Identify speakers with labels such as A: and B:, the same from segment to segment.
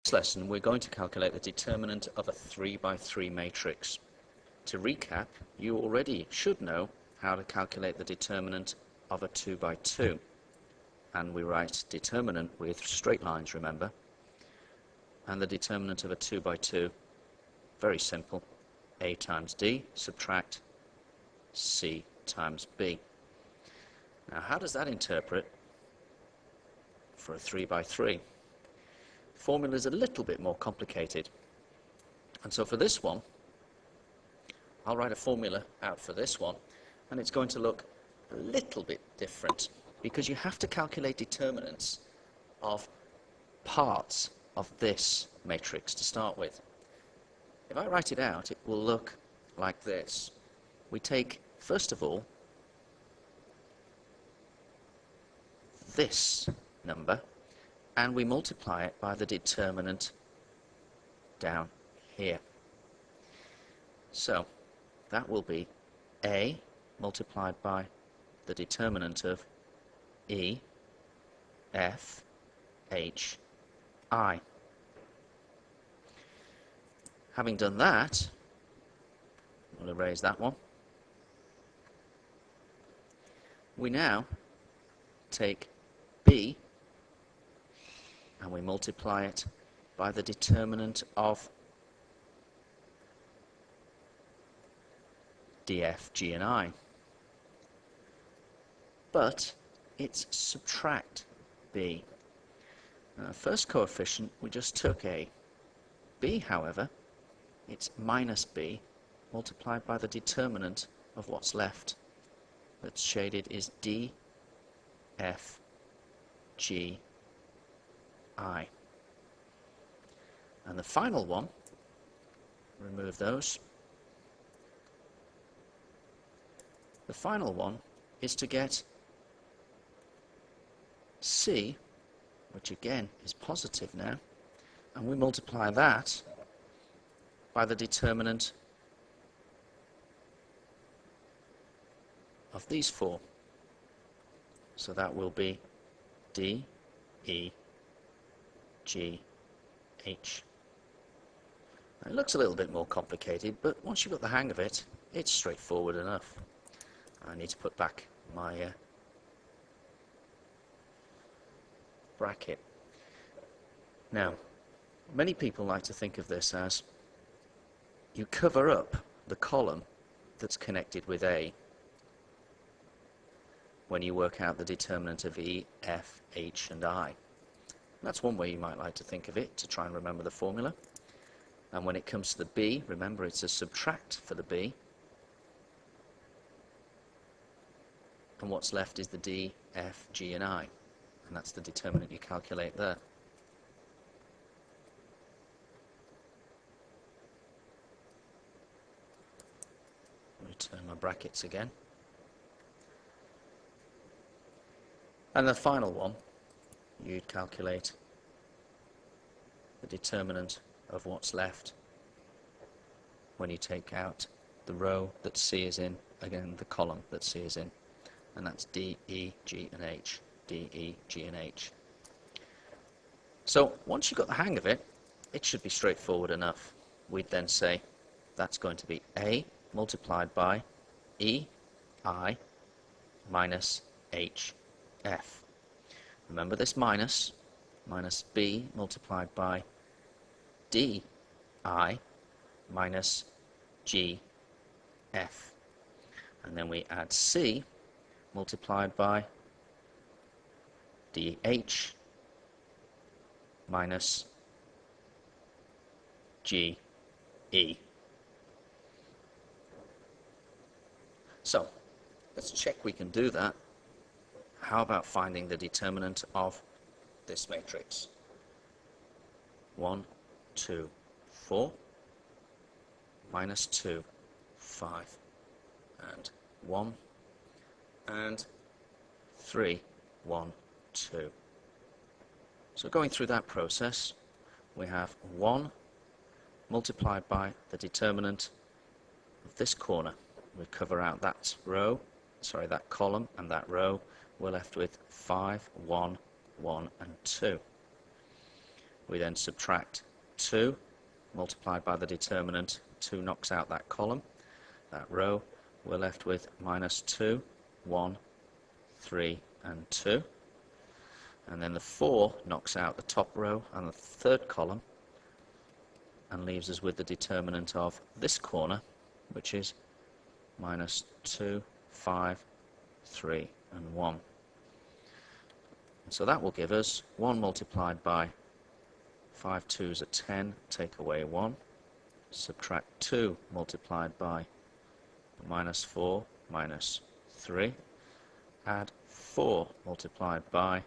A: This lesson we're going to calculate the determinant of a 3 by 3 matrix. To recap, you already should know how to calculate the determinant of a 2 by 2. And we write determinant with straight lines, remember. And the determinant of a 2 by 2, very simple. A times D, subtract C times B. Now how does that interpret for a 3 by 3? Formula is a little bit more complicated, and so for this one I'll write a formula out for this one, and it's going to look a little bit different because you have to calculate determinants of parts of this matrix to start with. If I write it out, it will look like this. We take, first of all, this number and we multiply it by the determinant down here. So that will be A multiplied by the determinant of E, F, H, I. Having done that, we'll erase that one. We now take B and we multiply it by the determinant of D, F, G, and I. But it's subtract B. First coefficient, we just took A. B, however, it's minus B multiplied by the determinant of what's left. That's shaded is D, F, G, I. And the final one, remove those. The final one is to get C, which again is positive now, and we multiply that by the determinant of these four. So that will be D, E, G, H. Now, it looks a little bit more complicated, but once you've got the hang of it, it's straightforward enough. I need to put back my bracket. Now, many people like to think of this as you cover up the column that's connected with A when you work out the determinant of E, F, H, and I. That's one way you might like to think of it, to try and remember the formula. And when it comes to the B, remember it's a subtract for the B. And what's left is the D, F, G, and I. And that's the determinant you calculate there. Return my brackets again. And the final one, you'd calculate the determinant of what's left when you take out the row that C is in, again the column that C is in, and that's D, E, G, and H. D, E, G, and H. So once you've got the hang of it, it should be straightforward enough. We'd then say that's going to be A multiplied by E, I, minus H, F. Remember this minus B multiplied by D, I, minus G, F. And then we add C multiplied by DH minus GE. So let's check we can do that. How about finding the determinant of this matrix? 1, 2, 4, minus 2, 5, and 1, and 3, 1, 2. So going through that process, we have 1 multiplied by the determinant of this corner. We cover out that row, that column and that row. We're left with 5, 1, 1 and 2. We then subtract 2 multiplied by the determinant. 2 knocks out that column, that row. We're left with minus 2, 1, 3 and 2. And then the 4 knocks out the top row and the third column and leaves us with the determinant of this corner, which is minus 2, 5, 3 and 1. And so that will give us 1 multiplied by 5 2s are 10, take away 1, subtract 2 multiplied by minus 4 minus 3, add 4 multiplied by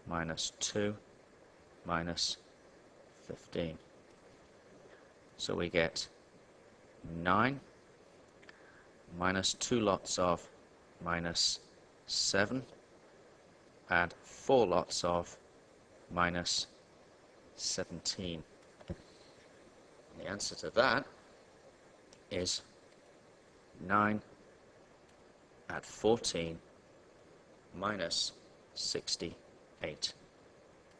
A: minus 2 minus 15. So we get 9 minus 2 lots of minus 7, add 4 lots of minus 17. And the answer to that is 9 add 14 minus 68.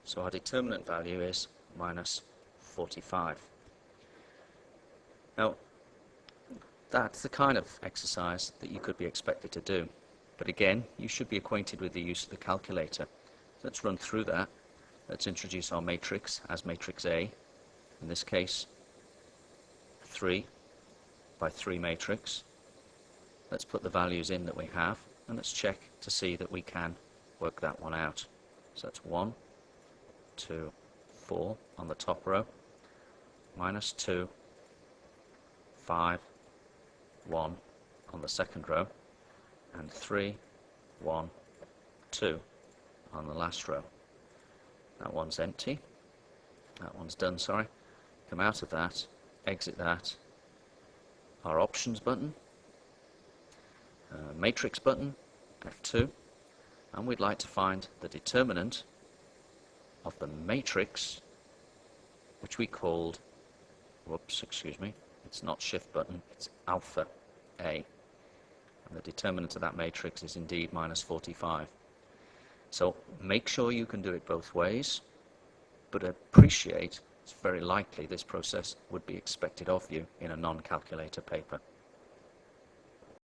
A: So our determinant value is minus 45. Now, that's the kind of exercise that you could be expected to do. But again, you should be acquainted with the use of the calculator. Let's run through that. Let's introduce our matrix as matrix A. In this case, 3 by 3 matrix. Let's put the values in that we have, and let's check to see that we can work that one out. So that's 1, 2, 4 on the top row, minus 2, 5, 1 on the second row, and 3, 1, 2 on the last row. That one's empty. That one's done, sorry. Come out of that, exit that. Our options button, matrix button, F2, and we'd like to find the determinant of the matrix, which we called, whoops, excuse me, it's not shift button, it's alpha A. And the determinant of that matrix is indeed minus 45. So make sure you can do it both ways, but appreciate it's very likely this process would be expected of you in a non-calculator paper.